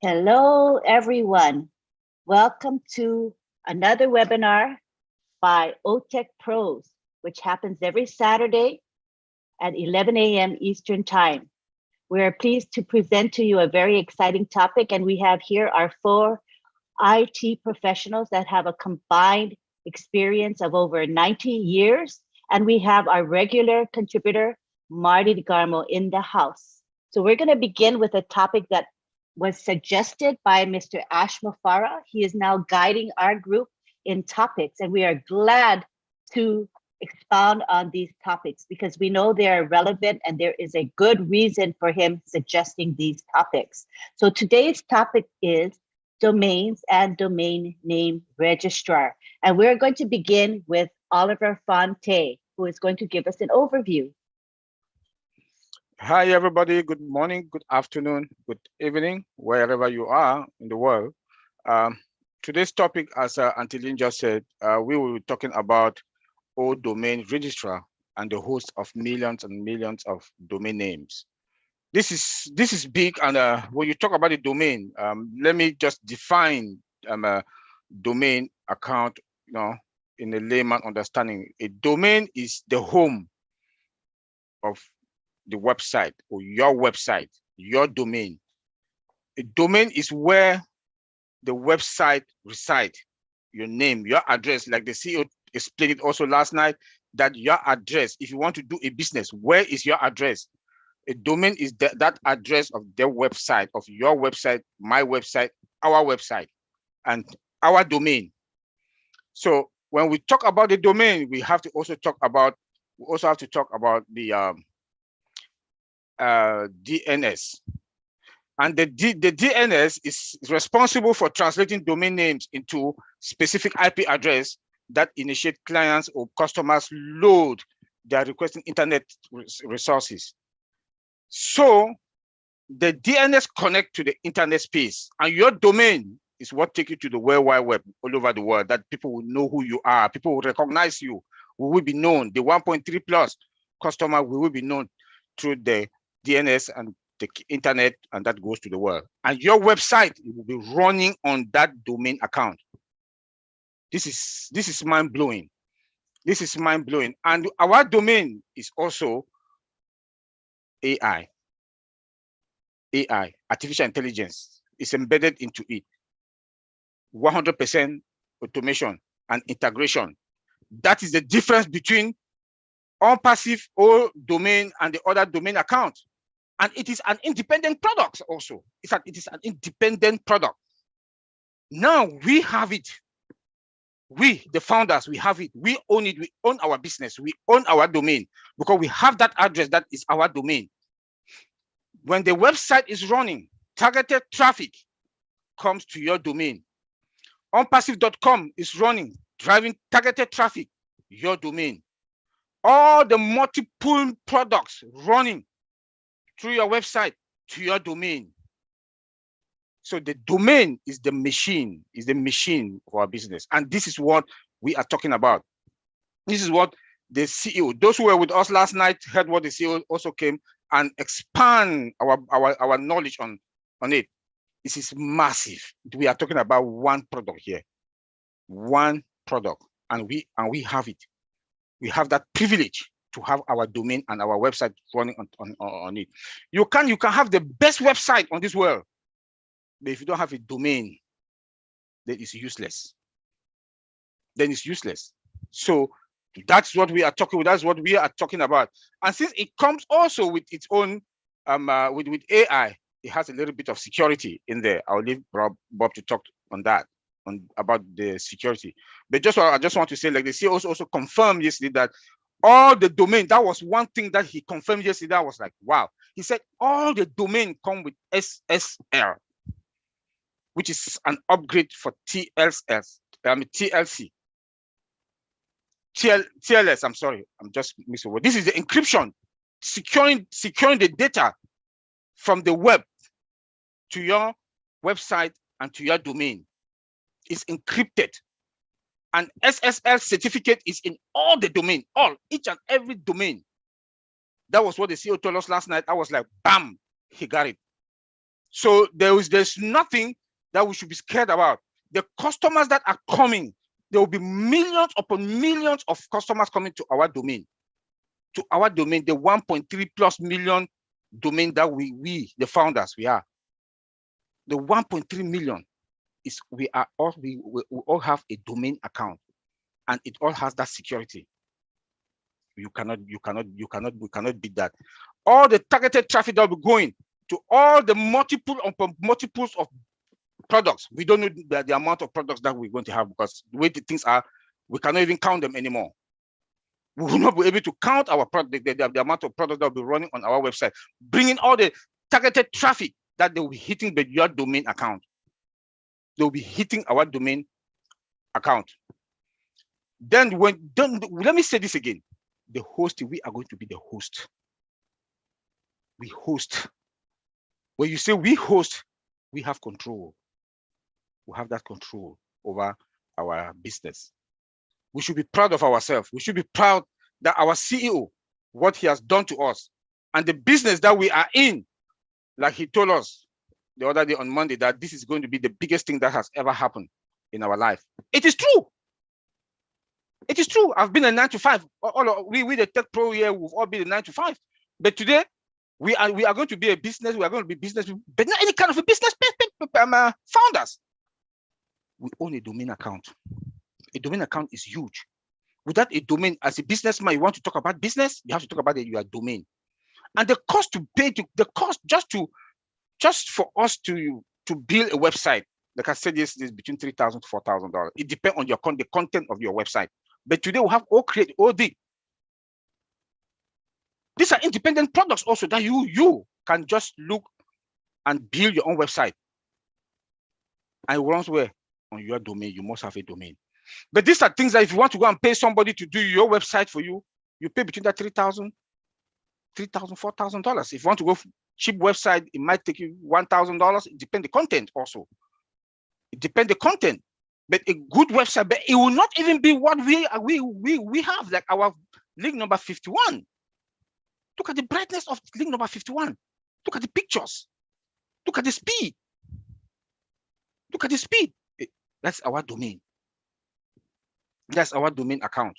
Hello, everyone. Welcome to another webinar by OTech Pros, which happens every Saturday at 11 a.m. Eastern Time. We are pleased to present to you a very exciting topic, and we have here our four IT professionals that have a combined experience of over 90 years, and we have our regular contributor, Marty DeGarmo, in the house. So we're going to begin with a topic that was suggested by Mr. Ash Mufara. He is now guiding our group in topics, and we are glad to expound on these topics because we know they are relevant and there is a good reason for him suggesting these topics. So today's topic is domains and domain name registrar. And we're going to begin with Oliver Fonte, who is going to give us an overview. Hi, everybody. Good morning, good afternoon, good evening, wherever you are in the world. Today's topic, as Antilin just said, we will be talking about old domain registrar and the host of millions and millions of domain names. This is big, and when you talk about the domain, let me just define a domain account, in a layman understanding. A domain is the home of the website or your website, your domain. A domain is where the website resides, your name, your address, like the CEO explained it also last night, that your address, if you want to do a business, where is your address? A domain is that address of their website, of your website, my website, our website, and our domain. So when we talk about the domain, we also have to talk about the DNS. And the DNS is responsible for translating domain names into specific IP address that initiate clients or customers load their requesting internet resources. So the DNS connect to the internet space, and your domain is what take you to the World Wide Web all over the world, that people will know who you are, people will recognize you, we will be known. The 1.3 plus customer will be known through the DNS and the internet, and that goes to the world. And your website will be running on that domain account. This is mind-blowing. This is mind-blowing. And our domain is also AI, artificial intelligence, is embedded into it. 100% automation and integration. That is the difference between on-passive or domain and the other domain account. And it is an independent product also. It is an independent product. Now we have it. We, the founders, we have it. We own it. We own our business. We own our domain because we have that address that is our domain. When the website is running, targeted traffic comes to your domain. Onpassive.com is running, driving targeted traffic, your domain. All the multiple products running through your website to your domain. So the domain is the machine of our business. And this is what we are talking about. This is what the CEO, those who were with us last night, heard what the CEO also came and expand our knowledge on it. This is massive. We are talking about one product here, one product, and we have it. We have that privilege to have our domain and our website running on it. You can have the best website on this world, but if you don't have a domain, then it's useless. So that's what we are talking about. That's what we are talking about. And since it comes also with its own with AI, it has a little bit of security in there. I'll leave Bob to talk on that, about the security. But I just want to say, like the CEO also confirmed yesterday that all the domain, that was one thing that he confirmed yesterday. I was like, wow. He said all the domain come with SSL, which is an upgrade for TLS. TLS, I'm sorry, I'm just mixing word. This is the encryption, securing the data from the web to your website and to your domain. It's encrypted. And SSL certificate is in all the domain, each and every domain. That was what the CEO told us last night. I was like, bam, he got it. So there's nothing that we should be scared about. The customers that are coming, there will be millions upon millions of customers coming to our domain. To our domain, the 1.3 plus million domain that we the founders, we are. The 1.3 million is we all have a domain account, and it all has that security. We cannot beat that. All the targeted traffic that will be going to all the multiples of products. We don't know the amount of products that we're going to have, because the way the things are, we cannot even count them anymore. We will not be able to count our product, the amount of products that will be running on our website, bringing all the targeted traffic that they will be hitting your domain account. They will be hitting our domain account. Then let me say this again. The host, we are going to be the host. We host. When you say we host, we have control. We have that control over our business. We should be proud of ourselves. We should be proud that our CEO, what he has done to us, and the business that we are in, like he told us the other day on Monday, that this is going to be the biggest thing that has ever happened in our life. It is true. It is true. I've been a 9 to 5. We the Tech Pro here, we've all been a 9 to 5. But today, we are going to be a business. We are going to be business, but not any kind of a business founders. We own a domain account. A domain account is huge. Without a domain, as a businessman, you want to talk about business, you have to talk about your domain. And the cost to pay, the cost just for us to build a website, like I said, this is between $3,000 to $4,000. It depends on the content of your website. But today we have OD. These are independent products also that you can just look and build your own website. And once we're on your domain, you must have a domain. But these are things that if you want to go and pay somebody to do your website for you, you pay between that $3,000, $4,000. If you want to go cheap website, it might take you $1,000. It depends the content also. It depends the content. But a good website, but it will not even be what we have, like our link number 51. Look at the brightness of link number 51. Look at the pictures. Look at the speed. Look at the speed. That's our domain. That's our domain account.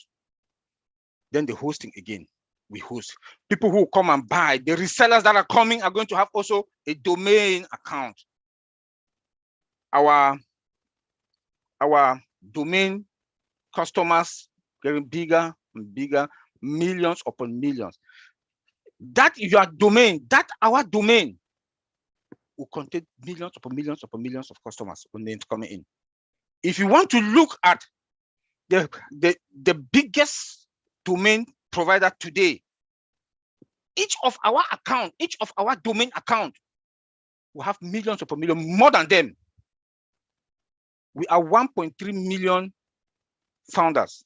Then the hosting again. We host. People who come and buy, the resellers that are coming are going to have also a domain account. Our domain customers getting bigger and bigger, millions upon millions. That your domain, that our domain will contain millions upon millions upon millions of customers when they're coming in. If you want to look at the biggest domain provider today, each of our account, each of our domain account will have millions upon millions, more than them. We are 1.3 million founders.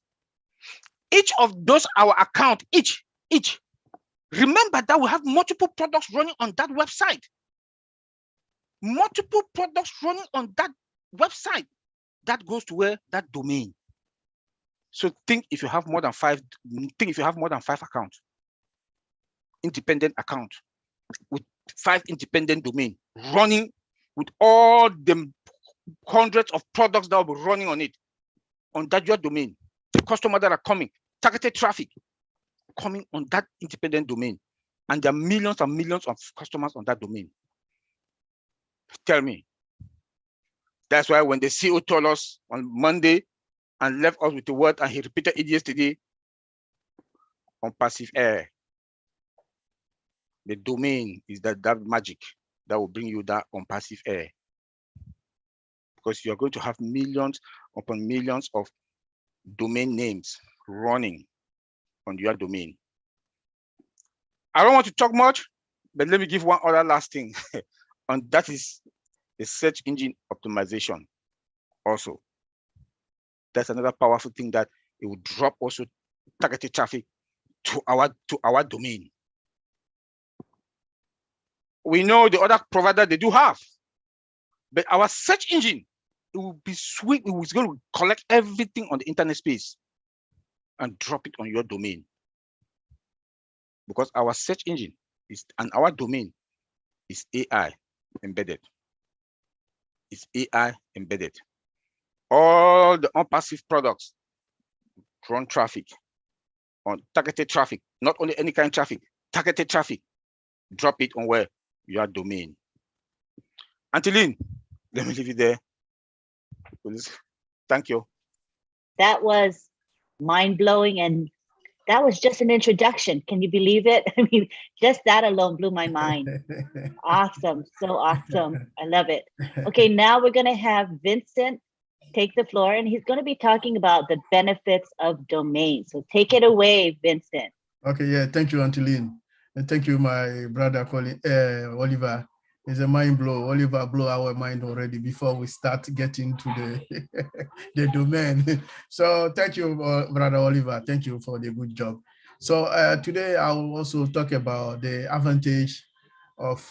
Each of those, our account, each, remember that we have multiple products running on that website. Multiple products running on that website. That goes to where? That domain. So think if you have more than 5 accounts, independent account with 5 independent domain running with all the hundreds of products that will be running on it, on that your domain, the customers that are coming, targeted traffic coming on that independent domain, and there are millions and millions of customers on that domain. Tell me. That's why when the CEO told us on Monday and left us with the word, and he repeated it yesterday, on passive air. The domain is that magic that will bring you that on passive air. Because you're going to have millions upon millions of domain names running on your domain. I don't want to talk much, but let me give one other last thing. And that is the search engine optimization also. That's another powerful thing that it will drop also targeted traffic to our domain. We know the other provider they do have, but our search engine, it will be sweet. It was going to collect everything on the internet space and drop it on your domain. Because our search engine is, and our domain is AI. embedded. It's AI embedded. All the unpassive products run traffic on targeted traffic, not only any kind of traffic, targeted traffic. Drop it on where? Your domain. Antiline, let me leave you there. Please. Thank you. That was mind-blowing, and that was just an introduction. Can you believe it? I mean, just that alone blew my mind. Awesome. So awesome. I love it. Okay, now we're going to have Vincent take the floor, and he's going to be talking about the benefits of domain. So take it away, Vincent. Okay, yeah, thank you, Antiline. And thank you, my brother, Oliver. It's a mind blow. Oliver blew our mind already before we start getting to the, the domain. So thank you, brother Oliver. Thank you for the good job. So today I will also talk about the advantage of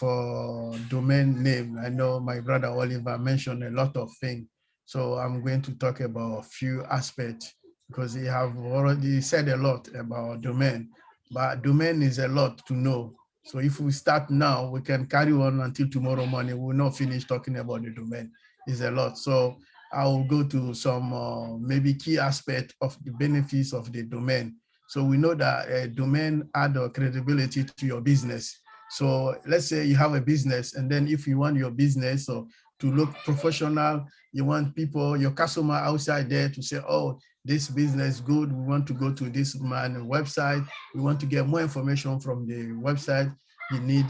domain name. I know my brother Oliver mentioned a lot of things. So I'm going to talk about a few aspects because he have already said a lot about domain, but domain is a lot to know. So if we start now, we can carry on until tomorrow morning. We will not finish talking about the domain. It's a lot. So I will go to some maybe key aspect of the benefits of the domain. So we know that a domain add credibility to your business. So let's say you have a business, and then if you want your business to look professional, you want people, your customer outside there to say, oh, this business is good. We want to go to this man website. We want to get more information from the website. You need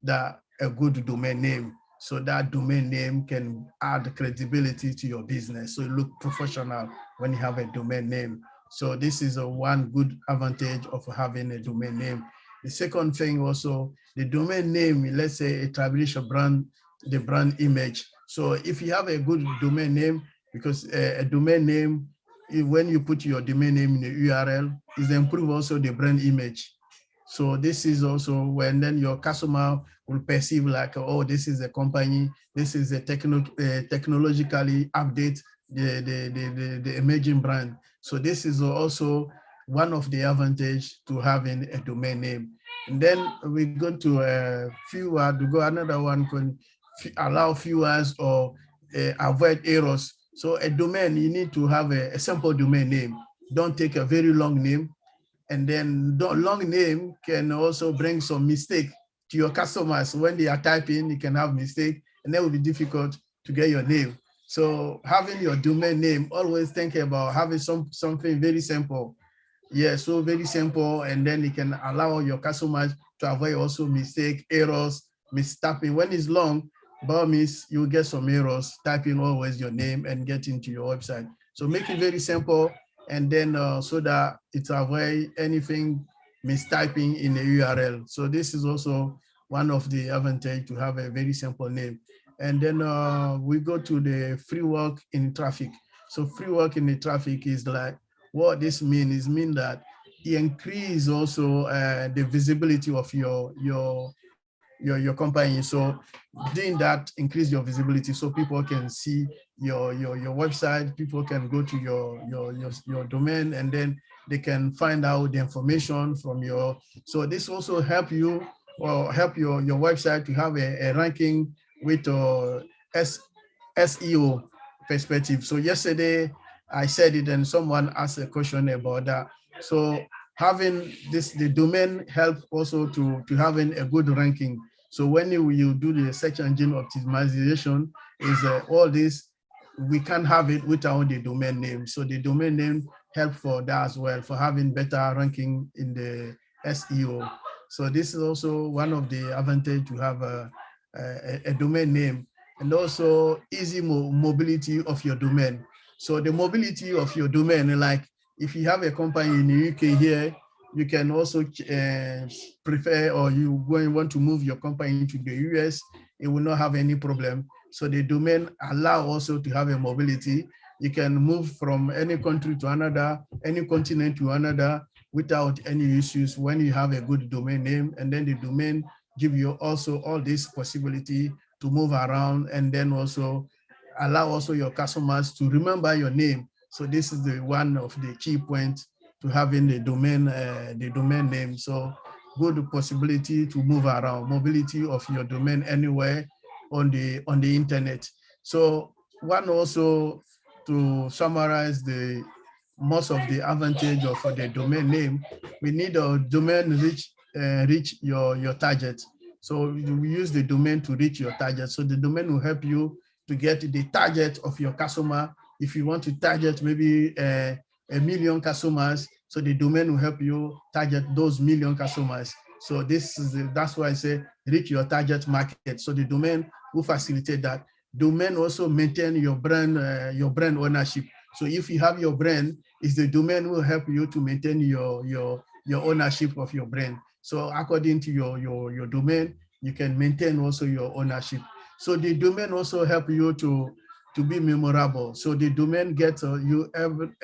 a good domain name. So that domain name can add credibility to your business. So you look professional when you have a domain name. So this is one good advantage of having a domain name. The second thing also, the domain name, let's say establish a brand, the brand image. So if you have a good domain name, because a domain name, when you put your domain name in the URL, is improve also the brand image. So this is also when then your customer will perceive like, oh, this is a company, this is a technologically update the emerging brand. So this is also one of the advantage to having a domain name. And then we go to a few to go another one can allow viewers or avoid errors. So a domain, you need to have a simple domain name. Don't take a very long name. And then the long name can also bring some mistake to your customers. When they are typing, you can have mistake, and that will be difficult to get your name. So having your domain name, always think about having something very simple. Yeah, so very simple, and then it can allow your customers to avoid also mistake, errors, mistyping. When it's long, by means you get some errors, typing always your name and get into your website. So make it very simple, and then so that it avoid anything mistyping in the URL. So this is also one of the advantage to have a very simple name. And then we go to the free work in traffic. So free work in the traffic is like, what this means is that it increase also the visibility of your company. So doing that increase your visibility so people can see your website, people can go to your domain, and then they can find out the information from your. So this also help you or help your website to have a ranking with SEO perspective. So yesterday I said it and someone asked a question about that. So having the domain help also to having a good ranking. So when you do the search engine optimization, is all this, we can't have it without the domain name. So the domain name help for that as well, for having better ranking in the SEO. So this is also one of the advantage to have a domain name, and also easy mobility of your domain. So the mobility of your domain, like if you have a company in the UK here, you can also prefer, or you want to move your company to the US, it will not have any problem. So the domain allow also to have a mobility. You can move from any country to another, any continent to another without any issues when you have a good domain name. And then the domain give you also all this possibility to move around, and then also allow also your customers to remember your name. So this is the one of the key points to having the domain name. So good possibility to move around, mobility of your domain anywhere, on the internet. So one also, to summarize the most of the advantage of the domain name, we need a domain reach your target. So we use the domain to reach your target. So the domain will help you to get the target of your customer. If you want to target maybe a million customers, so the domain will help you target those million customers. So that's why I say reach your target market. So the domain will facilitate that. Domain also maintain your brand ownership. So if you have your brand, is the domain will help you to maintain your ownership of your brand. So according to your domain, you can maintain also your ownership. So the domain also help you to be memorable. So the domain gets you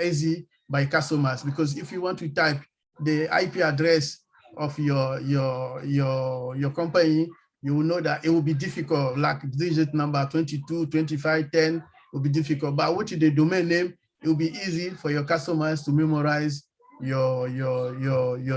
easy by customers, because if you want to type the IP address of your company, you will know that it will be difficult, like digit number 22, 25, 10 will be difficult. But with the domain name, it will be easy for your customers to memorize your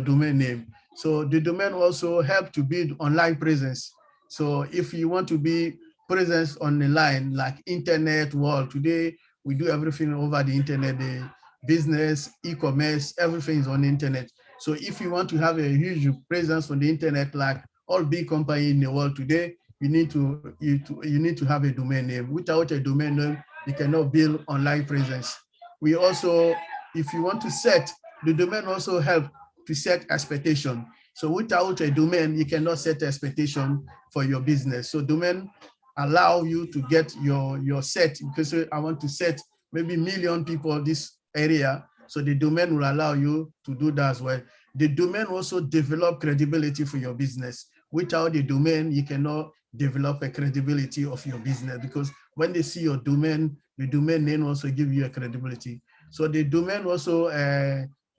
domain name. So the domain also help to build online presence. So if you want to be presence on the line, like internet world, today we do everything over the internet, the business, e-commerce, everything is on the internet. So if you want to have a huge presence on the internet, like all big companies in the world today, you need to have a domain name. Without a domain name, you cannot build online presence. We also, if you want to set, the domain also help to set expectation. So without a domain, you cannot set expectation for your business. So domain allow you to get your set, because I want to set maybe million people this area. So the domain will allow you to do that as well. The domain also develop credibility for your business. Without the domain, you cannot develop a credibility of your business, because when they see your domain, the domain name also give you a credibility. So the domain also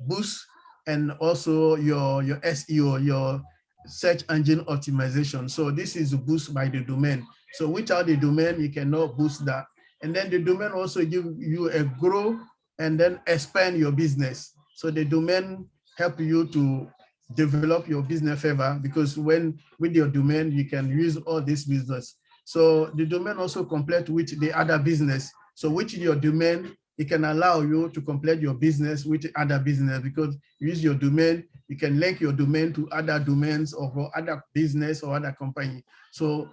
boosts, and also your SEO, your search engine optimization. So this is a boost by the domain. So without the domain, you cannot boost that. And then the domain also give you a grow and then expand your business. So the domain help you to develop your business further, because with your domain, you can use all this business. So the domain also complete with the other business. So with your domain, it can allow you to complete your business with other business, because you use your domain, you can link your domain to other domains of other business or other company. So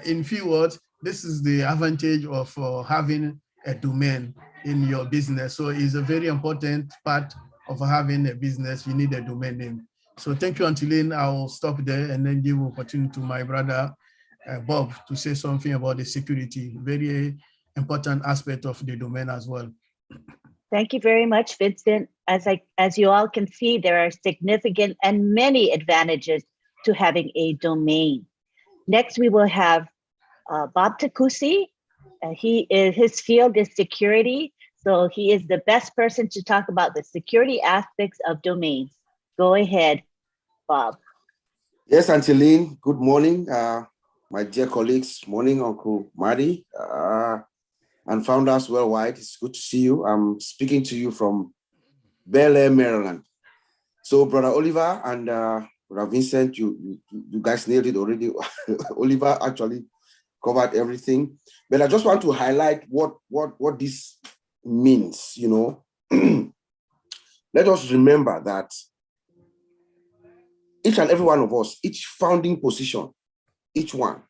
in few words, this is the advantage of having a domain in your business. So it's a very important part of having a business. You need a domain name. So thank you, Antiline. I'll stop there and then give opportunity to my brother Bob to say something about the security, very important aspect of the domain as well. Thank you very much, Vincent. As you all can see, there are significant and many advantages to having a domain. Next, we will have Bob Takusi. His field is security, so he is the best person to talk about the security aspects of domains. Go ahead, Bob. Yes, Angeline, good morning, my dear colleagues. Morning, Uncle Marty, and founders worldwide. It's good to see you. I'm speaking to you from Bel Air, Maryland. So, Brother Oliver and Brother Vincent, you guys nailed it already. Oliver actually covered everything, but I just want to highlight what this means. You know, let us remember that each and every one of us, each founding position, each one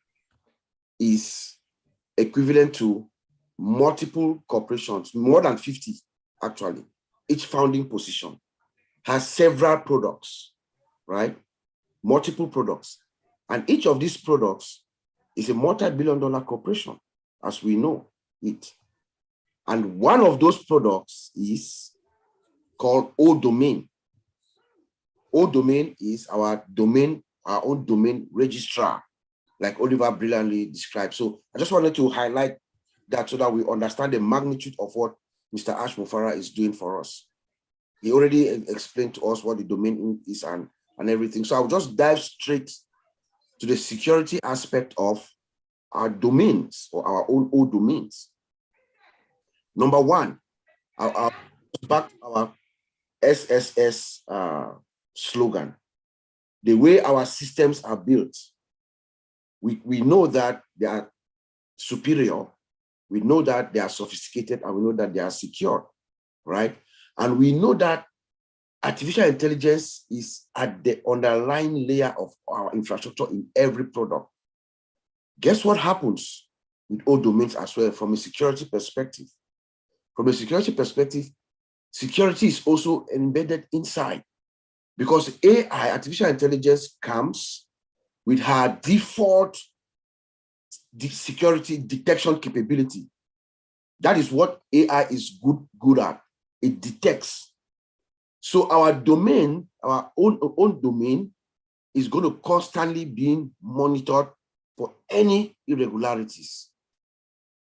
is equivalent to multiple corporations, more than 50 actually. Each founding position has several products, right? Multiple products. And each of these products is a multi-billion-dollar corporation, as we know it. And one of those products is called O-Domain. O-Domain is our own domain registrar, like Oliver brilliantly described. So I just wanted to highlight that so that we understand the magnitude of what Mr. Ash Mufara is doing for us. He already explained to us what the domain is and everything. So I'll just dive straight to the security aspect of our domains, or our own O-Domains. Number one, I'll back to our SSS slogan. The way our systems are built We know that they are superior, we know that they are sophisticated, and we know that they are secure, right? And we know that artificial intelligence is at the underlying layer of our infrastructure in every product. Guess what happens with all domains as well from a security perspective? From a security perspective, security is also embedded inside, because AI, artificial intelligence, comes with her default security detection capability. That is what AI is good at. It detects. So our domain, our own domain, is going to constantly be monitored for any irregularities.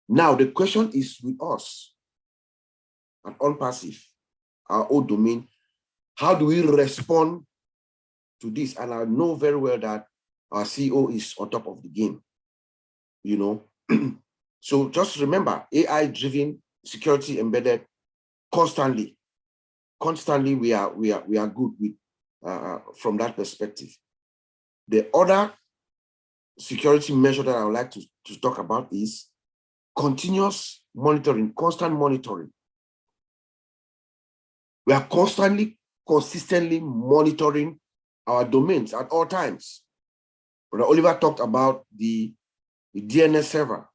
Now, the question is with us, an unpassive, our own domain, how do we respond to this? And I know very well that our CEO is on top of the game, you know. So just remember, AI-driven, security embedded, constantly we are good with from that perspective. The other security measure that I would like to talk about is continuous monitoring, constant monitoring. We are consistently monitoring our domains at all times. Brother Oliver talked about the DNS server.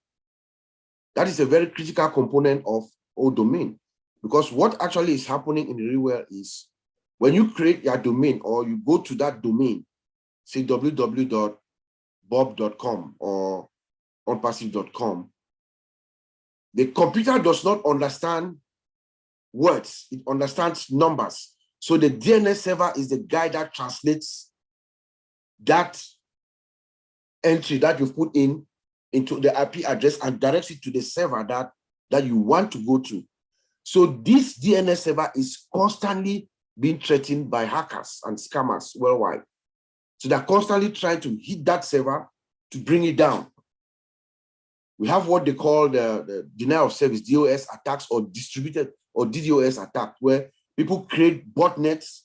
That is a very critical component of our domain, because what actually is happening in the real world is when you create your domain or you go to that domain, say www.bob.com or unpassive.com, the computer does not understand words, it understands numbers. So the DNS server is the guy that translates that entry that you've put into the IP address and directs it to the server that you want to go to. So this DNS server is constantly being threatened by hackers and scammers worldwide. So they're constantly trying to hit that server to bring it down. We have what they call the denial of service, DOS attacks, or distributed or DDoS attack, where people create botnets,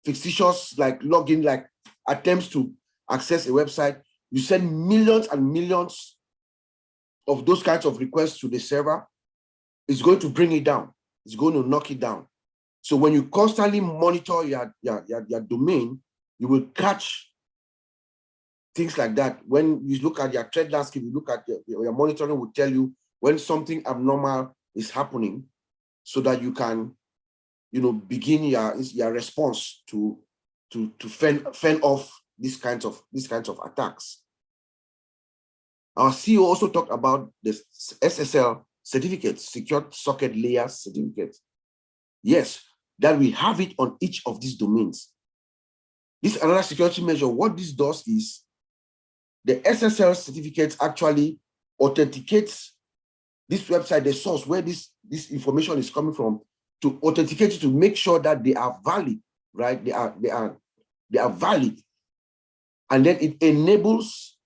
fictitious like login, like attempts to access a website. You send millions and millions of those kinds of requests to the server. It's going to bring it down. It's going to knock it down. So when you constantly monitor your domain, you will catch things like that. When you look at your threat landscape, you look at your monitoring will tell you when something abnormal is happening, so that you can, begin your response to fend off these kinds of attacks. Our CEO also talked about the SSL certificates, secure socket layer certificates. Yes, that we have it on each of these domains. This is another security measure. What this does is the SSL certificates actually authenticates this website, the source where this information is coming from, to authenticate it, to make sure that they are valid, right? They are valid. And then it enables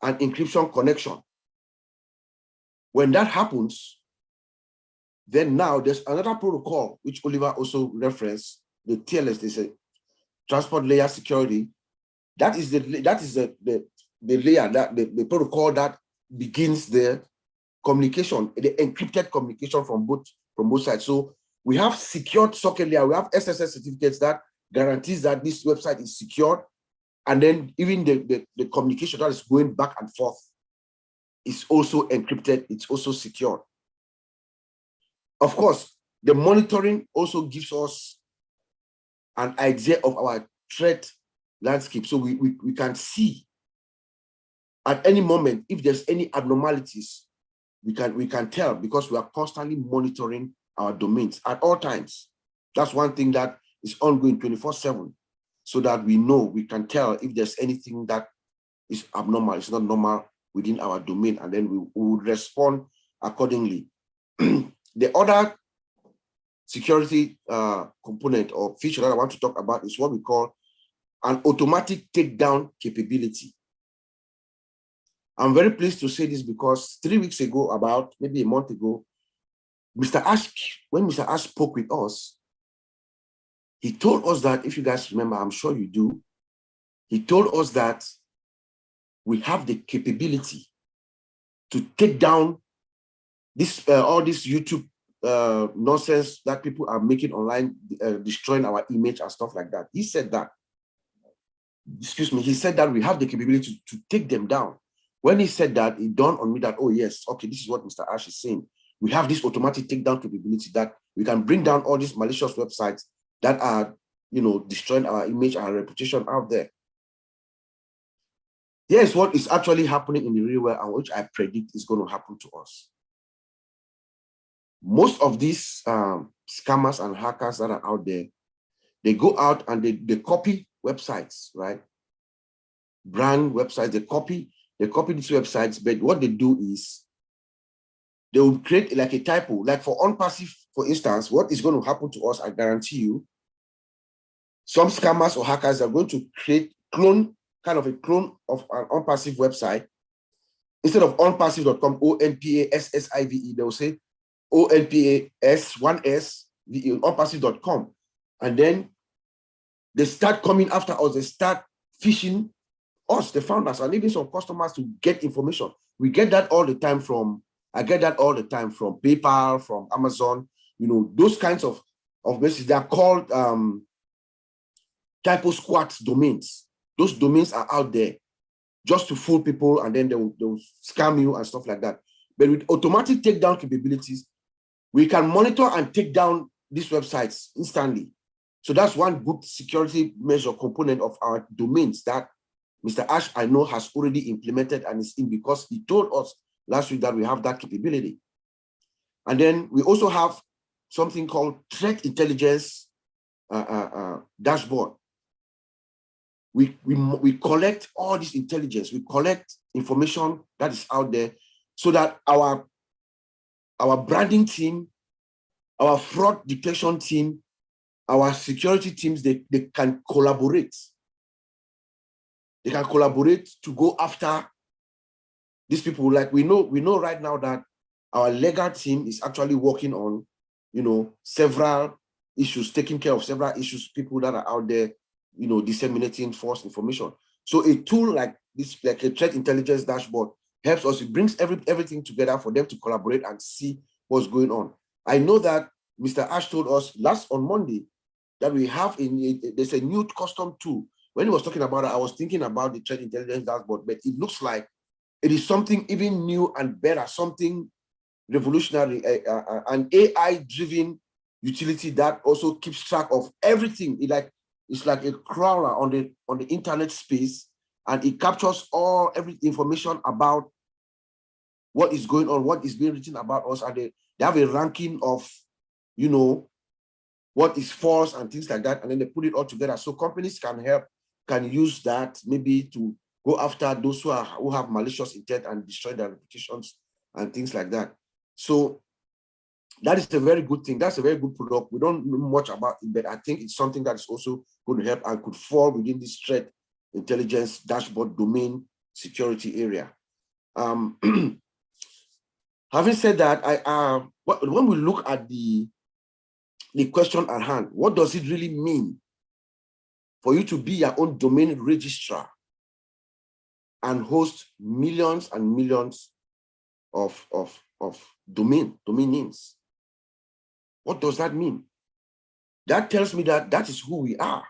an encryption connection. When that happens, then now there's another protocol which Oliver also referenced, the TLS, they say transport layer security. That is the layer, that the protocol that begins the communication, the encrypted communication from both sides. So we have secured socket layer, we have SSL certificates that guarantees that this website is secured, and then even the communication that is going back and forth is also encrypted, it's also secured. Of course, the monitoring also gives us an idea of our threat landscape, so we can see at any moment if there's any abnormalities. We can tell, because we are constantly monitoring our domains at all times. That's one thing that is ongoing 24/7, so that we can tell if there's anything that is abnormal, it's not normal within our domain, and then we would respond accordingly. The other security component or feature that I want to talk about is what we call an automatic takedown capability. I'm very pleased to say this because 3 weeks ago, about maybe a month ago, when Mr. Ash spoke with us, he told us that, if you guys remember, I'm sure you do, he told us that we have the capability to take down this all this YouTube nonsense that people are making online, destroying our image and stuff like that. He said that, excuse me, he said that we have the capability to take them down. When he said that, it dawned on me that, oh yes, okay, this is what Mr. Ash is saying. We have this automatic takedown capability that we can bring down all these malicious websites that are, destroying our image and our reputation out there. Here's what is actually happening in the real world and which I predict is going to happen to us. Most of these scammers and hackers that are out there, they go out and they copy websites, right? Brand websites, they copy these websites, but what they do is they will create like a typo. Like for OnPassive, for instance, what is going to happen to us, I guarantee you, some scammers or hackers are going to create kind of a clone of an OnPassive website. Instead of onpassive.com, ONPASSIVE, they will say ONPAS1SVE, onpassive.com. And then they start coming after us, they start phishing us, the founders, and even some customers to get information. We get that all the time I get that all the time from PayPal, from Amazon, those kinds of messages. They are called typo squat domains. Those domains are out there just to fool people, and then they'll scam you and stuff like that. But with automatic takedown capabilities, we can monitor and take down these websites instantly. So that's one good security measure component of our domains that Mr. Ash, I know, has already implemented and is in, because he told us last week that we have that capability. And then we also have something called threat intelligence dashboard. We collect all this intelligence, we collect information that is out there so that our branding team, our fraud detection team, our security teams, they can collaborate. They can collaborate to go after these people. Like we know right now that our legal team is actually working on, several issues, taking care of several issues, people that are out there, disseminating false information. So a tool like this, like a threat intelligence dashboard, helps us. It brings everything together for them to collaborate and see what's going on. I know that Mr. Ash told us on Monday that we have there's a new custom tool. When he was talking about it, I was thinking about the threat intelligence dashboard, but it looks like it is something even new and better, something revolutionary, an AI-driven utility that also keeps track of everything. It's like a crawler on the internet space, and it captures every information about what is going on, what is being written about us, and they have a ranking of, what is false and things like that, and then they put it all together. So companies can use that maybe to go after those who have malicious intent and destroy their reputations and things like that. So that is a very good thing. That's a very good product. We don't know much about it, but I think it's something that is also going to help and could fall within this threat intelligence dashboard domain security area. Having said that, when we look at the question at hand, what does it really mean for you to be your own domain registrar and host millions and millions of domain names? What does that mean? That tells me that is who we are.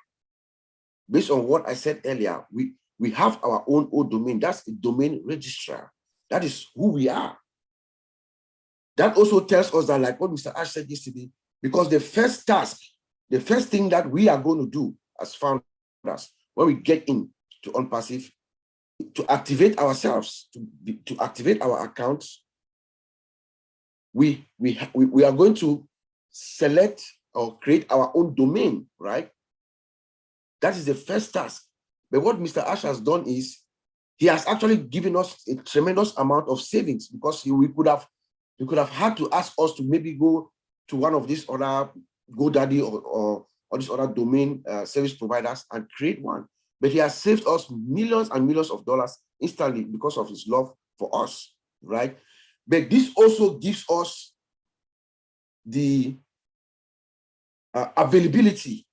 Based on what I said earlier, we have our own domain. That's a domain registrar. That is who we are. That also tells us that, like what Mr. Ash said yesterday, because the first task, the first thing that we are going to do as founders when we get into OnPassive, to activate ourselves, to activate our accounts, we are going to select or create our own domain, right? That is the first task. But what Mr. Ash has done is he has actually given us a tremendous amount of savings, because we could have had to ask us to maybe go to one of these other GoDaddy or these other domain service providers and create one. But he has saved us millions and millions of dollars instantly because of his love for us, right? But this also gives us the availability,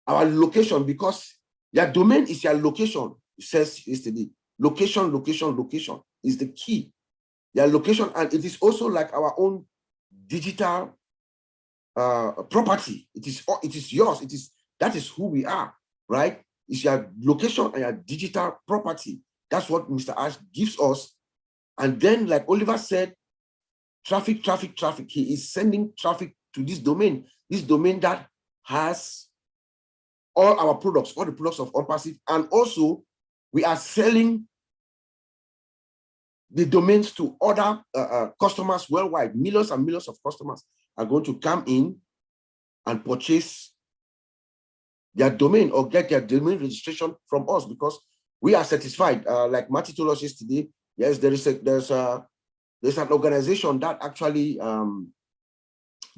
our location, because your domain is your location, it says yesterday. Location, location, location is the key. Their location, and it is also like our own digital property. It is yours. That is who we are, right? It's your location and your digital property. That's what Mr. Ash gives us. And then, like Oliver said, traffic, traffic, traffic. He is sending traffic to this domain that has all our products, all the products of OnPassive, and also we are selling the domains to other customers worldwide. Millions and millions of customers are going to come in and purchase their domain or get their domain registration from us because we are satisfied. Like Matty told us yesterday, yes, there's an organization that actually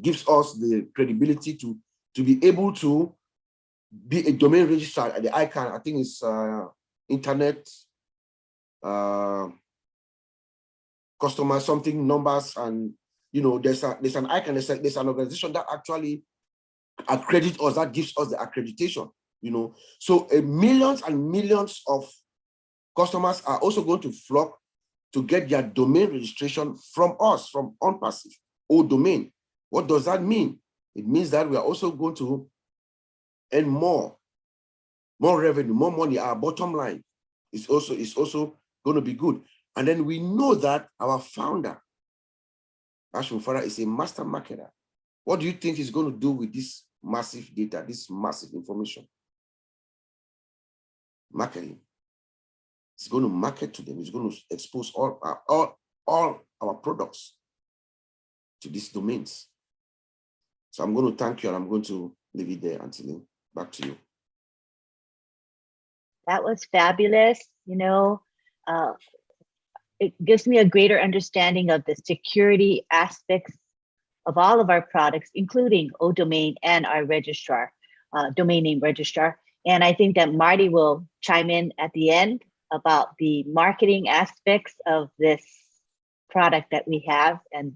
gives us the credibility to be able to be a domain registrar at the ICANN. I think it's internet customer something numbers, and there's an ICANN, there's an organization that actually accredit us, that gives us the accreditation. So millions and millions of customers are also going to flock to get their domain registration from us, from OnPassive or domain. What does that mean? It means that we are also going to earn more revenue, more money. Our bottom line is also going to be good. And then we know that our founder, Ash Mufara, is a master marketer. What do you think he's going to do with this massive data, this massive information? Marketing. He's going to market to them. He's going to expose all our products to these domains. So I'm going to thank you, and I'm going to leave it there. Until back to you. That was fabulous. It gives me a greater understanding of the security aspects of all of our products, including ODomain and our registrar, domain name registrar. And I think that Marty will chime in at the end about the marketing aspects of this product that we have. And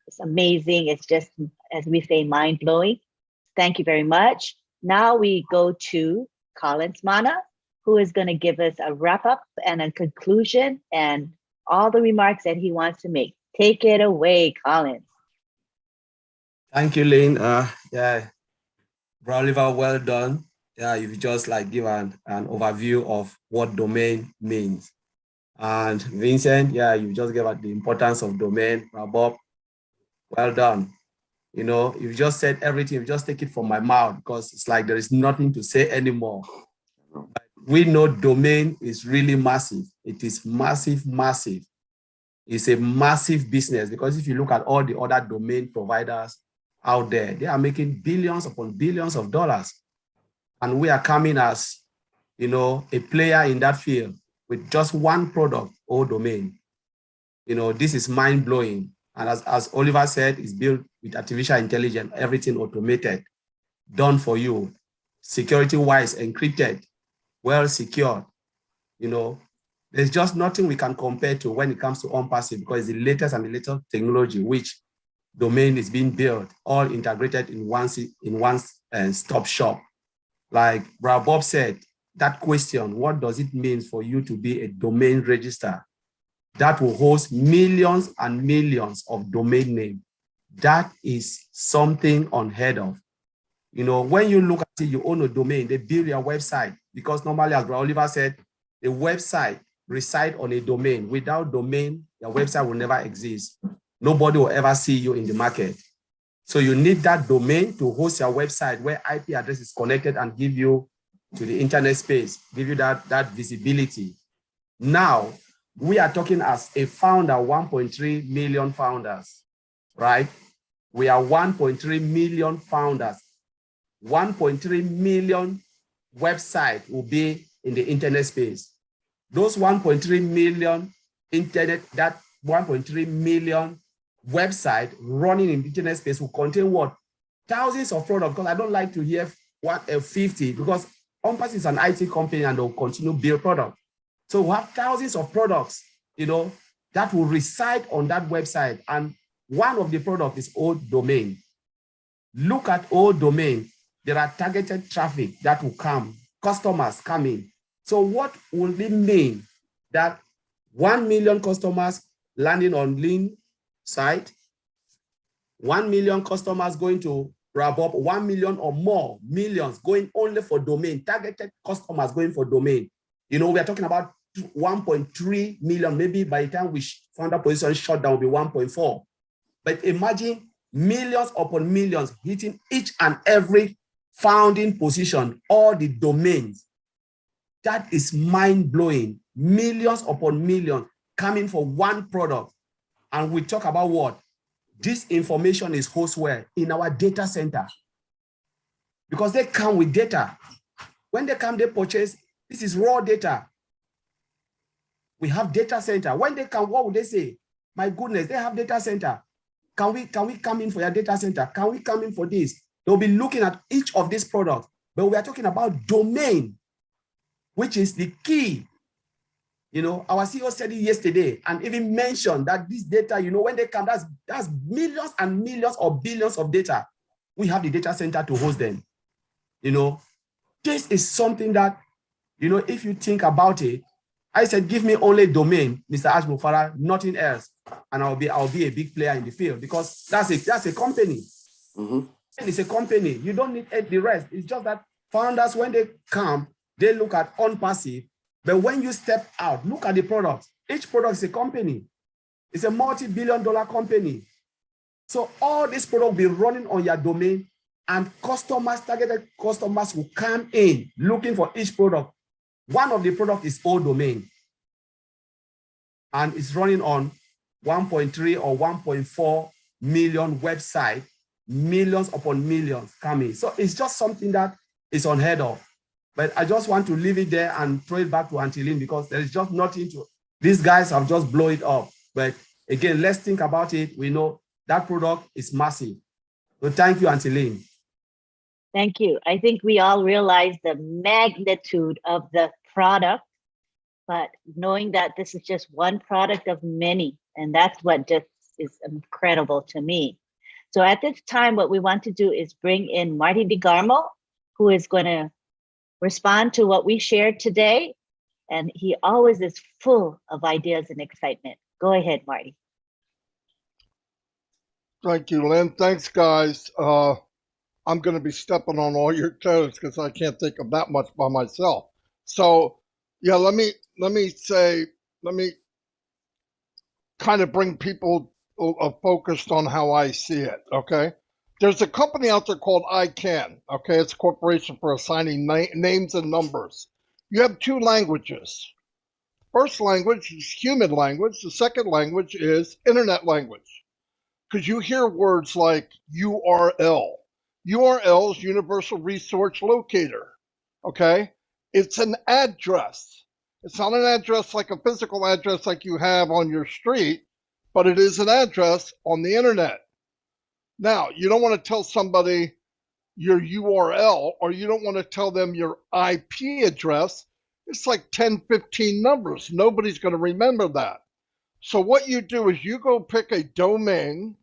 it's amazing. It's just, as we say, mind-blowing. Thank you very much. Now we go to Collins Mana, who is going to give us a wrap-up and a conclusion and all the remarks that he wants to make. Take it away, Collins. Thank you, Lynn. Yeah, Bro Oliver, well done. Yeah, you've just give an overview of what domain means. And Vincent, yeah, you just gave out the importance of domain. Bob, well done. You've just said everything. You just take it from my mouth because it's like there is nothing to say anymore. We know domain is really massive. It is massive, massive. It's a massive business because if you look at all the other domain providers out there, they are making billions upon billions of dollars. And we are coming as, a player in that field with just one product or domain. This is mind-blowing. And as Oliver said, it's built with artificial intelligence, everything automated, done for you, security-wise, encrypted, well secured. There's just nothing we can compare to when it comes to OnPassive because it's the latest and the latest technology, which domain is being built, all integrated in one stop shop. Like Brad Bob said, that question, what does it mean for you to be a domain registrar that will host millions and millions of domain names? That is something unheard of. When you look at it, you own a domain, they build your website because normally, as Brad Oliver said, a website resides on a domain. Without domain, your website will never exist. Nobody will ever see you in the market. So you need that domain to host your website where IP address is connected and give you to the internet space, give you that visibility. Now, we are talking as a founder, 1.3 million founders, right? We are 1.3 million founders. 1.3 million websites will be in the internet space. Those 1.3 million that 1.3 million website running in the internet space will contain what? Thousands of products, because I don't like to hear 50, because OnPassive is an IT company and they'll continue to build products. So we have thousands of products, that will reside on that website. And one of the products is ODomain. Look at ODomain. There are targeted traffic that will come, customers coming. So what will it mean that 1 million customers landing on Lean site, 1 million customers going to wrap up, 1 million or more, millions going only for domain, targeted customers going for domain. You know, we are talking about 1.3 million, maybe by the time we found that position shut down, will be 1.4. But imagine millions upon millions hitting each and every founding position, all the domains. That is mind-blowing. Millions upon millions coming for one product. And we talk about what? This information is hosted in our data center. Because they come with data. When they come, they purchase, this is raw data. We have data center. When they come, what would they say? My goodness, they have data center. Can we come in for your data center? Can we come in for this? They'll be looking at each of these products. But we are talking about domain, which is the key. You know, our CEO said it yesterday and even mentioned that this data, you know, when they come, that's millions and millions or billions of data. We have the data center to host them. You know, this is something that, you know, if you think about it, I said, give me only domain, Mr. Ash Mufara, nothing else. And I'll be a big player in the field because that's a company. Mm-hmm. And it's a company. You don't need the rest. It's just that founders, when they come, they look at on-passive. But when you step out, look at the product. Each product is a company. It's a multi-billion-dollar company. So all this product will be running on your domain and customers, targeted customers will come in looking for each product. One of the products is all domain. And it's running on 1.3 or 1.4 million website, millions upon millions coming. So it's just something that is unheard of. But I just want to leave it there and throw it back to Antilin because there is just nothing to, these guys have just blown it up. But again, let's think about it. We know that product is massive. So thank you, Antilin. Thank you. I think we all realize the magnitude of the product, but knowing that this is just one product of many, and that's what just is incredible to me. So at this time, what we want to do is bring in Marty DeGarmo, who is going to respond to what we shared today. And he always is full of ideas and excitement. Go ahead, Marty. Thank you, Lynn. Thanks, guys. I'm going to be stepping on all your toes because I can't think of that much by myself. So, yeah, let me kind of bring people focused on how I see it. Okay, there's a company out there called ICANN. Okay, it's a corporation for assigning names and numbers. You have two languages. First language is human language. The second language is internet language. Because you hear words like URL. URL is Universal Resource Locator, okay? It's an address. It's not an address like a physical address like you have on your street, but it is an address on the internet. Now, you don't want to tell somebody your URL or you don't want to tell them your IP address. It's like 10, 15 numbers. Nobody's going to remember that. So what you do is you go pick a domain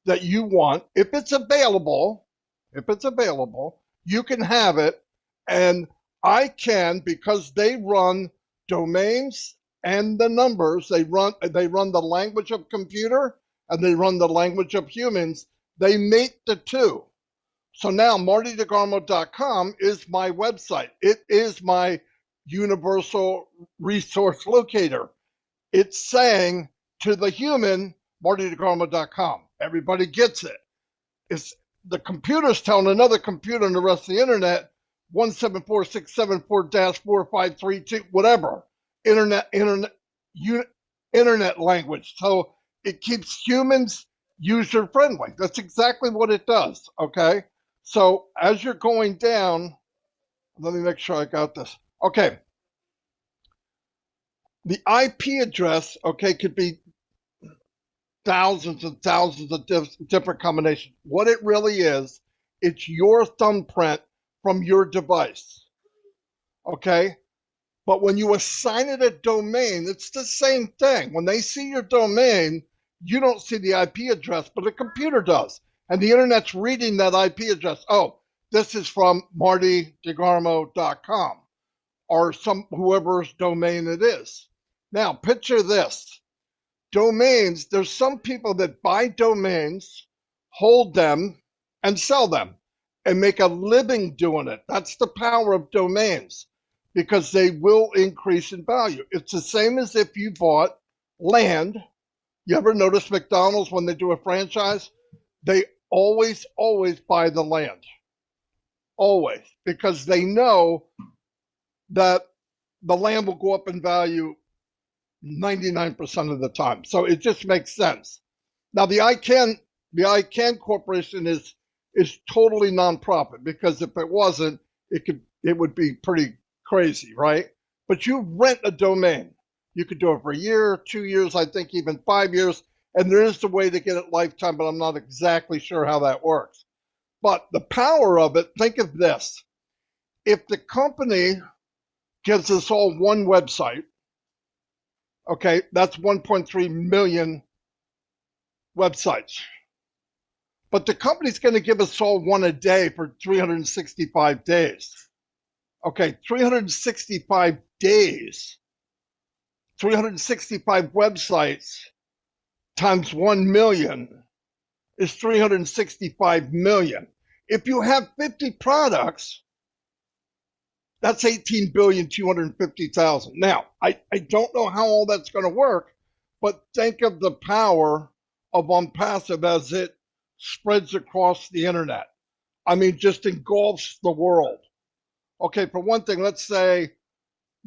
that you want. If it's available, you can have it. And ICANN, because they run domains and the numbers, they run the language of computer and they run the language of humans. They mate the two. So now martydegarmo.com is my website. It is my universal resource locator. It's saying to the human, martydegarmo.com. Everybody gets it. It's the computer's telling another computer on the rest of the internet 174.674-4532, whatever. Internet language. So it keeps humans user friendly. That's exactly what it does. Okay. So as you're going down, let me make sure I got this. Okay. The IP address, okay, could be thousands and thousands of different combinations. What it really is, it's your thumbprint from your device, okay? But when you assign it a domain, it's the same thing. When they see your domain, you don't see the IP address, but the computer does. And the internet's reading that IP address. Oh, this is from martydegarmo.com or whoever's domain it is. Now, picture this. Domains, there's some people that buy domains, hold them, and sell them and make a living doing it. That's the power of domains because they will increase in value. It's the same as if you bought land. You ever notice McDonald's when they do a franchise? They always buy the land. Always. Because they know that the land will go up in value 99% of the time. So it just makes sense. Now the ICANN Corporation is totally nonprofit because if it wasn't, it would be pretty crazy, right? But you rent a domain. You could do it for a year, 2 years, I think even 5 years. And there is a way to get it lifetime, but I'm not exactly sure how that works. But the power of it, think of this. If the company gives us all one website, okay, that's 1.3 million websites. But the company's going to give us all one a day for 365 days. Okay, 365 days, 365 websites times 1 million is 365 million. If you have 50 products, that's 18,250,000. Now, I don't know how all that's going to work, but think of the power of OnPassive as it spreads across the internet. I mean, just engulfs the world. Okay, for one thing, let's say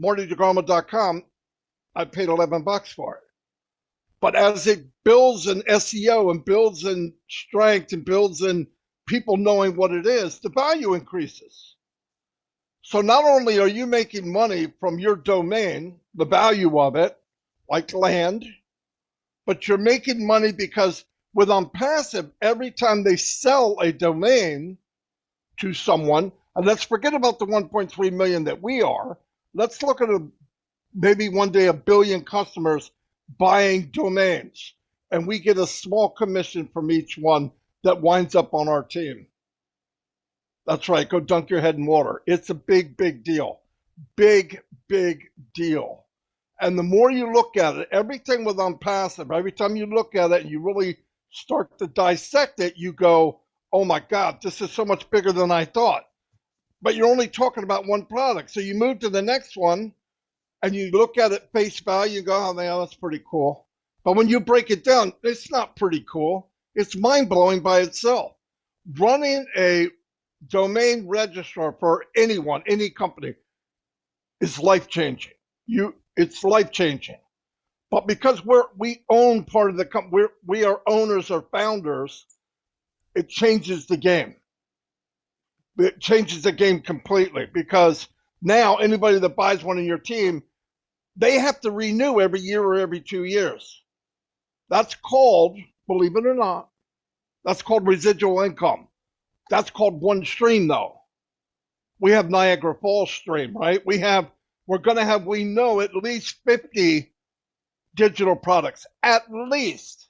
MartyDeGrama.com, I paid $11 for it. But as it builds in SEO and builds in strength and builds in people knowing what it is, the value increases. So not only are you making money from your domain, the value of it, like land, but you're making money because with OnPassive, every time they sell a domain to someone, and let's forget about the 1.3 million that we are, let's look at maybe one day 1 billion customers buying domains, and we get a small commission from each one that winds up on our team. That's right, go dunk your head in water. It's a big, big deal. Big, big deal. And the more you look at it, everything with OnPassive, every time you look at it and you really start to dissect it, you go, oh my God, this is so much bigger than I thought. But you're only talking about one product. So you move to the next one and you look at it face value and go, oh man, that's pretty cool. But when you break it down, it's not pretty cool. It's mind-blowing by itself. Running a domain registrar for anyone, any company, is life-changing. It's life-changing. But because we own part of the company, we are owners or founders, it changes the game. It changes the game completely because now anybody that buys one in your team, they have to renew every year or every 2 years. That's called, believe it or not, that's called residual income. That's called one stream though. We have Niagara Falls stream, right? We're going to have, we know, at least 50 digital products, at least.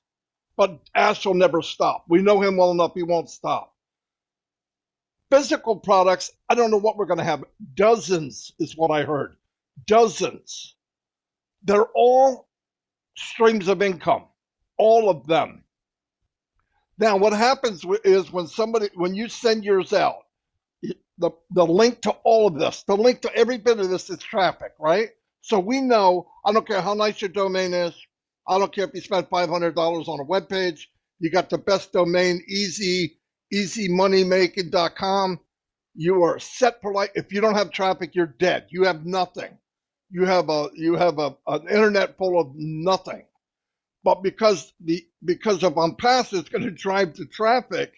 But Ash will never stop. We know him well enough, he won't stop. Physical products, I don't know what we're going to have. Dozens is what I heard. Dozens. They're all streams of income, all of them. Now, what happens is when you send yours out, the link to all of this, the link to every bit of this is traffic, right? So we know, I don't care how nice your domain is, I don't care if you spent $500 on a web page, you got the best domain, easymoneymaking.com, you are set for life. If you don't have traffic, you're dead. You have nothing. You have an internet full of nothing. But because of OnPassive, it's going to drive the traffic.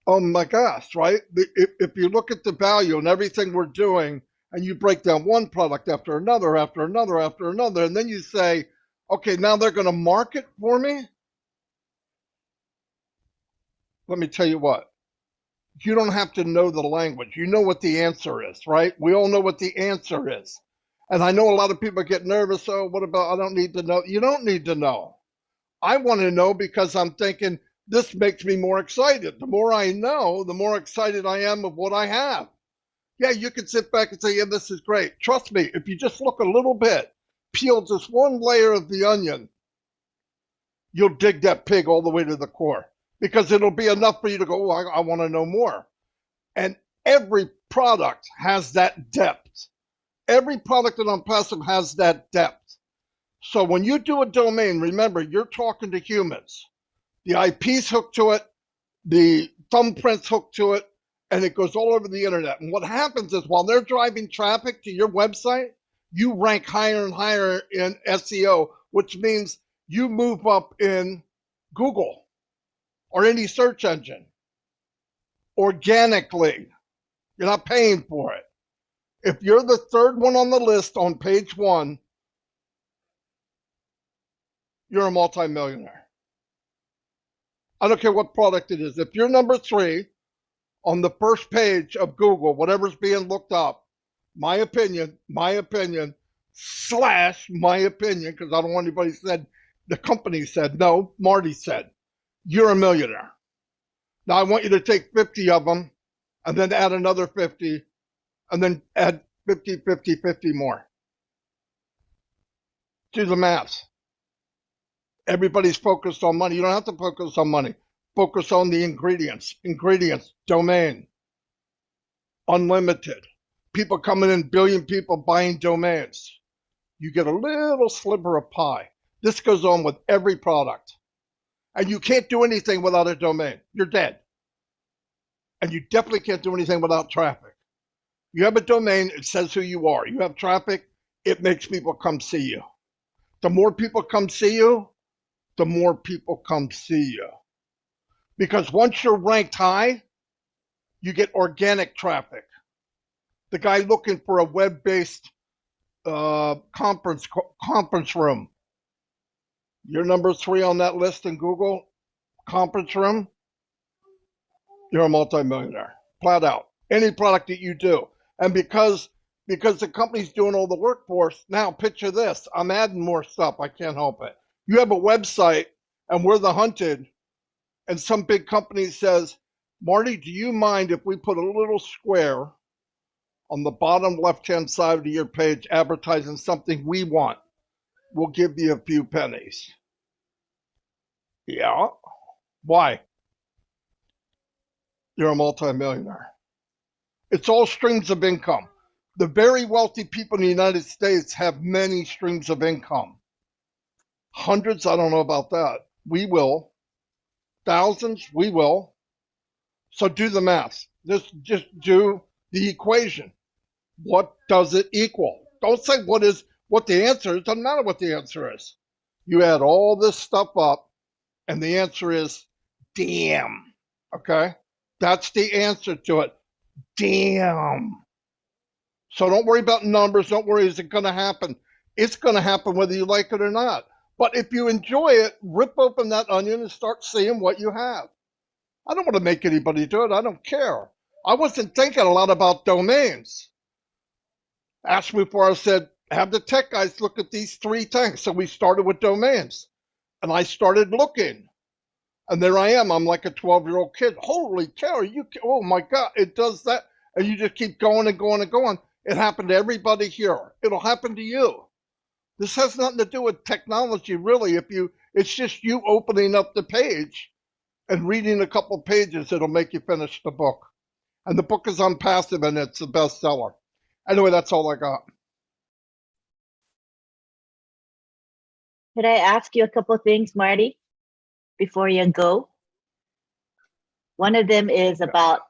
Oh my gosh, right? If you look at the value and everything we're doing, and you break down one product after another, and then you say, okay, now they're going to market for me. Let me tell you what. You don't have to know the language. You know what the answer is, right? We all know what the answer is. And I know a lot of people get nervous. Oh, what about, I don't need to know. You don't need to know. I want to know because I'm thinking this makes me more excited. The more I know, the more excited I am of what I have. Yeah, you can sit back and say, yeah, this is great. Trust me, if you just look a little bit, peel just one layer of the onion, you'll dig that pig all the way to the core, because it'll be enough for you to go, oh, I want to know more. And every product has that depth. Every product in Unpassive has that depth. So when you do a domain, remember, you're talking to humans. The IP's hooked to it, the thumbprint's hooked to it, and it goes all over the internet. And what happens is while they're driving traffic to your website, you rank higher and higher in SEO, which means you move up in Google or any search engine organically. You're not paying for it. If you're the third one on the list on page 1, you're a multimillionaire. I don't care what product it is. If you're number 3 on the first page of Google, whatever's being looked up, my opinion, slash my opinion, because I don't want anybody said, the company said, no, Marty said, you're a millionaire. Now I want you to take 50 of them and then add another 50 and then add 50, 50, 50 more. Do the math. Everybody's focused on money. You don't have to focus on money. Focus on the ingredients. Ingredients, domain, unlimited. People coming in, billion people buying domains. You get a little sliver of pie. This goes on with every product. And you can't do anything without a domain. You're dead. And you definitely can't do anything without traffic. You have a domain, it says who you are. You have traffic, it makes people come see you. The more people come see you, the more people come see you. Because once you're ranked high, you get organic traffic. The guy looking for a web-based conference room. You're number 3 on that list in Google, conference room, you're a multimillionaire, flat out. Any product that you do. And because the company's doing all the work for us, now picture this, I'm adding more stuff, I can't help it. You have a website and we're the hunted, and some big company says, Marty, do you mind if we put a little square on the bottom left-hand side of your page advertising something we want? We'll give you a few pennies. Yeah. Why? You're a multimillionaire. It's all streams of income. The very wealthy people in the United States have many streams of income. Hundreds, I don't know about that. We will. Thousands, we will. So do the math. Just do the equation. What does it equal? Don't say what the answer is. It doesn't matter what the answer is. You add all this stuff up, and the answer is damn. Okay? That's the answer to it. Damn. So don't worry about numbers. Don't worry, is it going to happen? It's going to happen whether you like it or not. But if you enjoy it, rip open that onion and start seeing what you have. I don't want to make anybody do it. I don't care. I wasn't thinking a lot about domains. Asked me before, I said, have the tech guys look at these 3 things. So we started with domains. And I started looking. And there I am. I'm like a 12-year-old kid. Holy cow, oh my God, it does that. And you just keep going and going and going. It happened to everybody here. It'll happen to you. This has nothing to do with technology, really. It's just you opening up the page and reading a couple pages. It'll make you finish the book. And the book is Unpassive, and it's a bestseller. Anyway, that's all I got. Could I ask you a couple things, Marty, before you go? One of them is about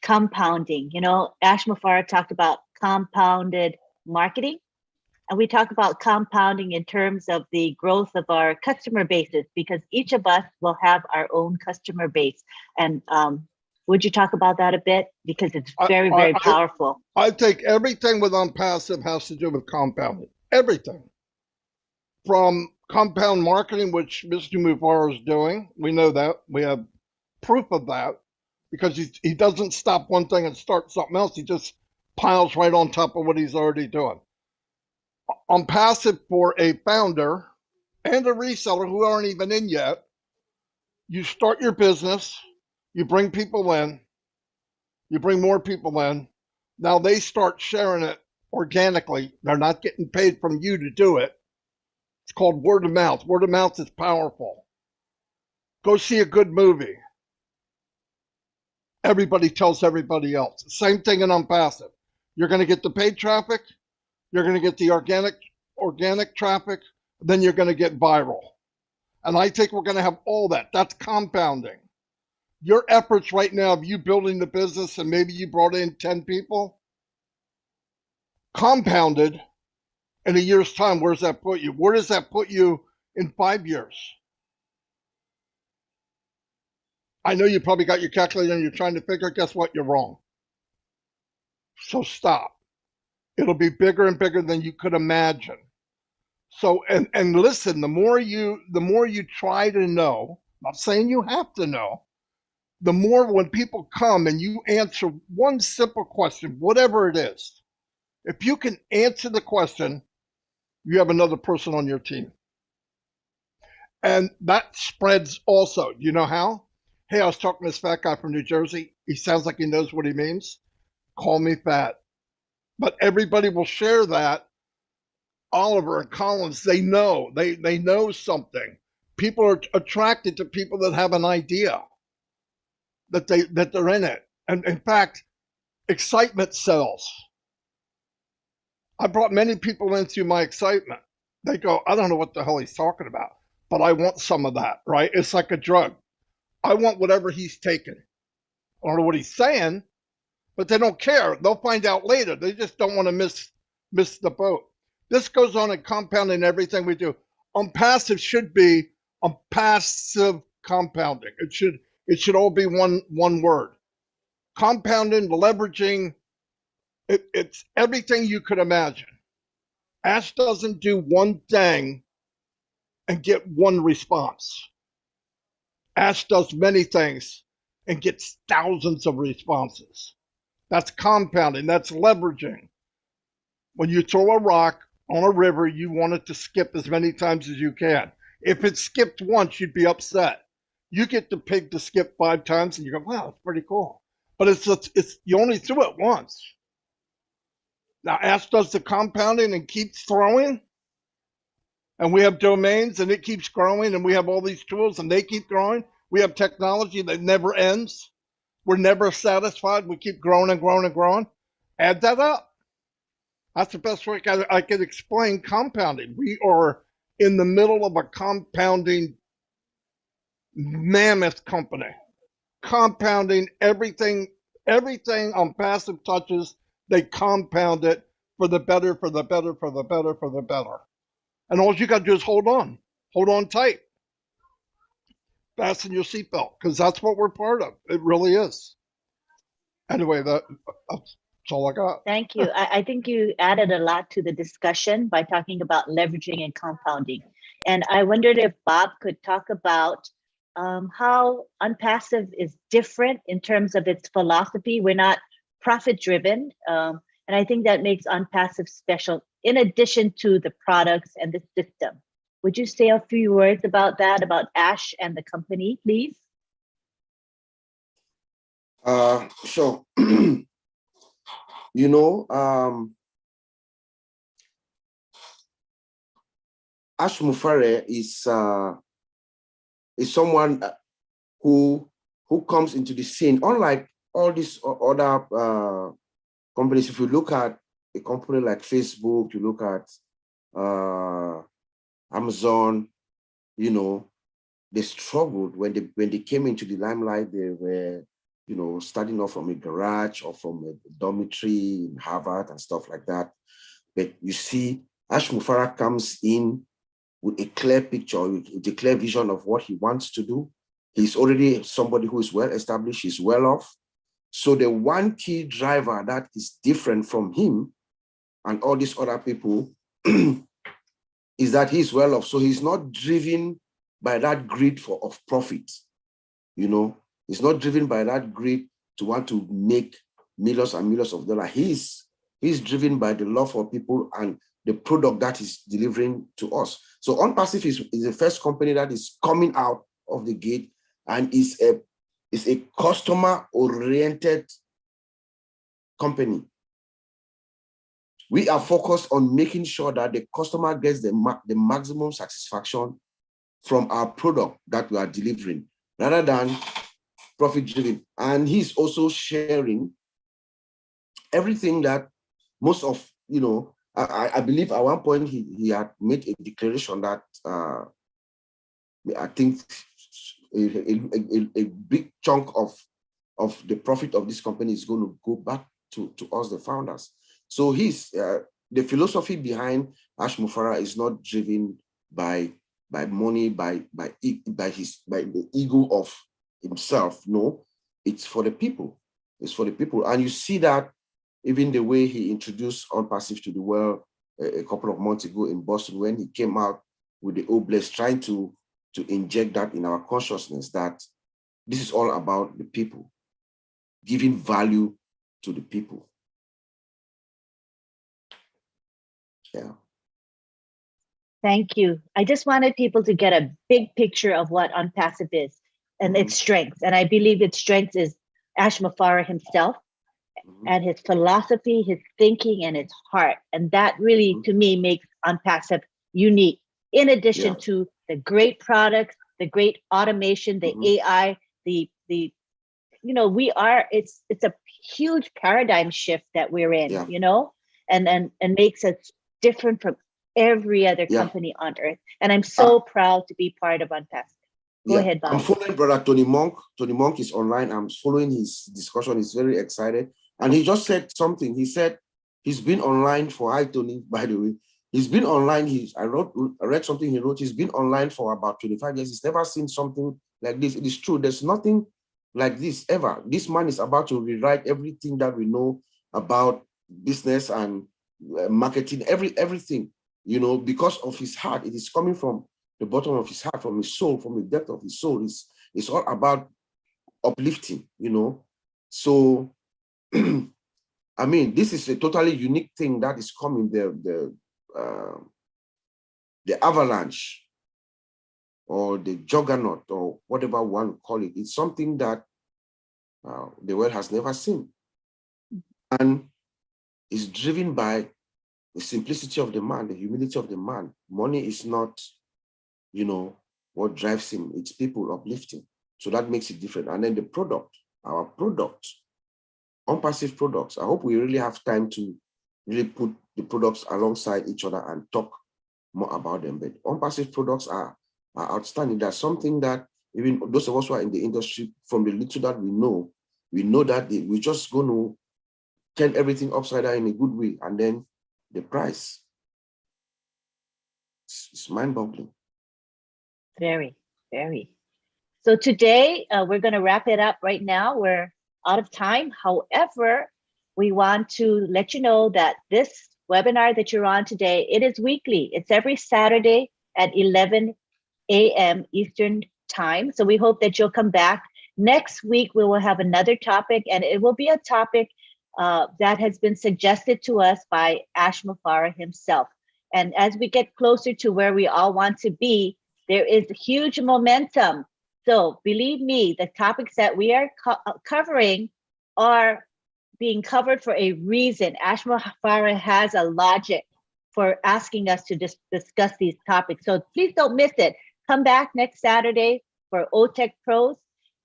compounding. You know, Ash Mufareh talked about compounded marketing, and we talk about compounding in terms of the growth of our customer bases, because each of us will have our own customer base. And would you talk about that a bit? Because it's very, very powerful. I think everything with Unpassive has to do with compounding. Everything. From compound marketing, which Mr. Mufareh is doing. We know that. We have proof of that, because he doesn't stop one thing and start something else. He just piles right on top of what he's already doing. Unpassive for a founder and a reseller who aren't even in yet, you start your business, you bring people in, you bring more people in. Now they start sharing it organically. They're not getting paid from you to do it. It's called word of mouth. Word of mouth is powerful. Go see a good movie. Everybody tells everybody else. Same thing in unpassive. You're going to get the paid traffic. You're going to get the organic traffic. Then you're going to get viral. And I think we're going to have all that. That's compounding. Your efforts right now of you building the business and maybe you brought in 10 people, compounded in a year's time, where does that put you? Where does that put you in 5 years? I know you probably got your calculator and you're trying to figure, guess what? You're wrong. So stop. It'll be bigger and bigger than you could imagine. So, and listen, the more you try to know, I'm not saying you have to know, the more when people come and you answer one simple question, whatever it is, if you can answer the question, you have another person on your team. And that spreads also. You know how? Hey, I was talking to this fat guy from New Jersey. He sounds like he knows what he means. Call me fat. But everybody will share that. Oliver and Collins, they know. They know something. People are attracted to people that have an idea, that they're in it. And in fact, excitement sells. I brought many people into my excitement. They go, I don't know what the hell he's talking about, but I want some of that, right? It's like a drug. I want whatever he's taking. I don't know what he's saying, but they don't care. They'll find out later. They just don't want to miss the boat. This goes on in compounding everything we do. Unpassive should be unpassive compounding. It should all be one word. Compounding, leveraging, it's everything you could imagine. Ash doesn't do one thing and get one response. Ash does many things and gets thousands of responses. That's compounding, that's leveraging. When you throw a rock on a river, you want it to skip as many times as you can. If it skipped once, you'd be upset. You get the pig to skip 5 times and you go, wow, it's pretty cool. But it's you only threw it once. Now Ash does the compounding and keeps throwing. And we have domains and it keeps growing, and we have all these tools and they keep growing. We have technology that never ends. We're never satisfied. We keep growing and growing and growing. Add that up. That's the best way I can explain compounding. We are in the middle of a compounding mammoth company. Compounding everything on passive touches, they compound it for the better, for the better, for the better, for the better. And all you got to do is hold on tight. Fasten your seatbelt, because that's what we're part of. It really is. Anyway, that's all I got. Thank you. I think you added a lot to the discussion by talking about leveraging and compounding. And I wondered if Bob could talk about how Unpassive is different in terms of its philosophy. We're not profit driven. And I think that makes Unpassive special in addition to the products and the system. Would you say a few words about that, about Ash and the company, please? Sure. You know, Ash Mufare is someone who comes into the scene. Unlike all these other companies, if you look at a company like Facebook, you look at Amazon, you know, they struggled when they came into the limelight. They were, you know, starting off from a garage or from a dormitory in Harvard and stuff like that. But you see, Ash Mufara comes in with a clear picture, with a clear vision of what he wants to do. He's already somebody who is well established, he's well off. So the one key driver that is different from him and all these other people is that he's well off. So he's not driven by that greed of profit. You know, he's not driven by that greed to want to make millions and millions of dollars. He's driven by the love for people and the product that is delivering to us. So Unpassive is the first company that is coming out of the gate and is a customer-oriented company. We are focused on making sure that the customer gets the maximum satisfaction from our product that we are delivering, rather than profit-driven. And he's also sharing everything that most of, I believe at one point he had made a declaration that I think a big chunk of the profit of this company is going to go back to us, the founders. So the philosophy behind Ash Mufara is not driven by money, by the ego of himself. No, it's for the people. It's for the people. And you see that even the way he introduced Unpassive to the world a couple of months ago in Boston, when he came out with the Oblast, trying to inject that in our consciousness, that this is all about the people, giving value to the people. Yeah. Thank you. I just wanted people to get a big picture of what Unpassive is and its strengths. And I believe its strengths is Ash Mufara himself and his philosophy, his thinking, and his heart. And that really, to me, makes Unpassive unique. In addition to the great products, the great automation, the AI, it's a huge paradigm shift that we're in, and makes us different from every other company on earth. And I'm so proud to be part of Unpassive. Go ahead, Bob. I'm following Brother Tony Monk. Tony Monk is online. I'm following his discussion. He's very excited. And he just said something. He said he's been online for, hi Tony, by the way. He's been online. I read something he wrote. He's been online for about 25 years. He's never seen something like this. It is true. There's nothing like this ever. This man is about to rewrite everything that we know about business and marketing, everything, because of his heart. It is coming from the bottom of his heart, from his soul, from the depth of his soul. It's all about uplifting, So, I mean, this is a totally unique thing that is coming. The avalanche or the juggernaut or whatever one call it, it's something that the world has never seen. And is driven by the simplicity of the man, the humility of the man. Money is not, what drives him. It's people uplifting. So that makes it different. And then the product, our product, Unpassive products. I hope we really have time to really put the products alongside each other and talk more about them. But Unpassive products are outstanding. That's something that even those of us who are in the industry, from the little that we know that we're just going to turn everything upside down in a good way. And then the price, it's mind-boggling. Very, very. So today, we're going to wrap it up right now. We're out of time. However, we want to let you know that this webinar that you're on today, it is weekly. It's every Saturday at 11 a.m. Eastern time. So we hope that you'll come back. Next week, we will have another topic, and it will be a topic that has been suggested to us by Ash Mufara himself. And as we get closer to where we all want to be, there is huge momentum. So believe me, the topics that we are covering are being covered for a reason. Ash Mufara has a logic for asking us to discuss these topics. So please don't miss it. Come back next Saturday for OTech Pros.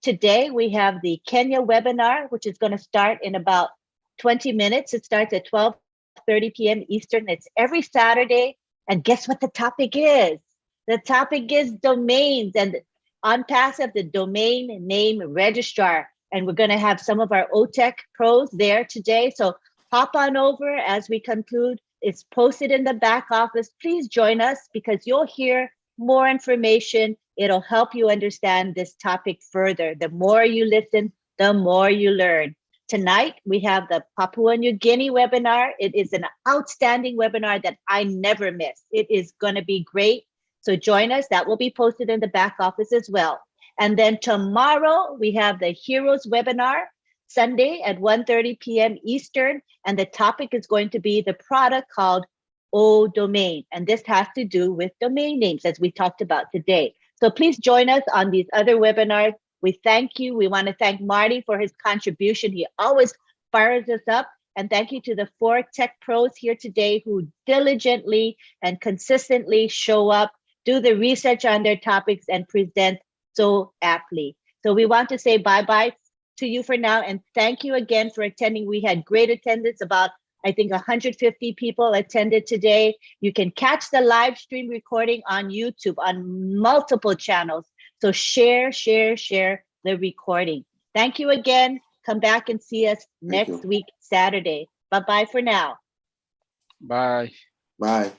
Today we have the Kenya webinar, which is going to start in about 20 minutes. It starts at 12:30 p.m. Eastern. It's every Saturday. And guess what the topic is? The topic is domains and Unpassive, the domain name registrar. And we're going to have some of our OTech pros there today. So hop on over as we conclude. It's posted in the back office. Please join us because you'll hear more information. It'll help you understand this topic further. The more you listen, the more you learn. Tonight, we have the Papua New Guinea webinar. It is an outstanding webinar that I never miss. It is going to be great. So join us. That will be posted in the back office as well. And then tomorrow, we have the Heroes webinar, Sunday at 1:30 p.m. Eastern. And the topic is going to be the product called O Domain. And this has to do with domain names, as we talked about today. So please join us on these other webinars. We thank you. We want to thank Marty for his contribution. He always fires us up. And thank you to the 4 tech pros here today who diligently and consistently show up, do the research on their topics, and present so aptly. So we want to say bye-bye to you for now, and thank you again for attending. We had great attendance, about, I think, 150 people attended today. You can catch the live stream recording on YouTube on multiple channels. So share the recording. Thank you again. Come back and see us next week, Saturday. Bye-bye for now. Bye. Bye.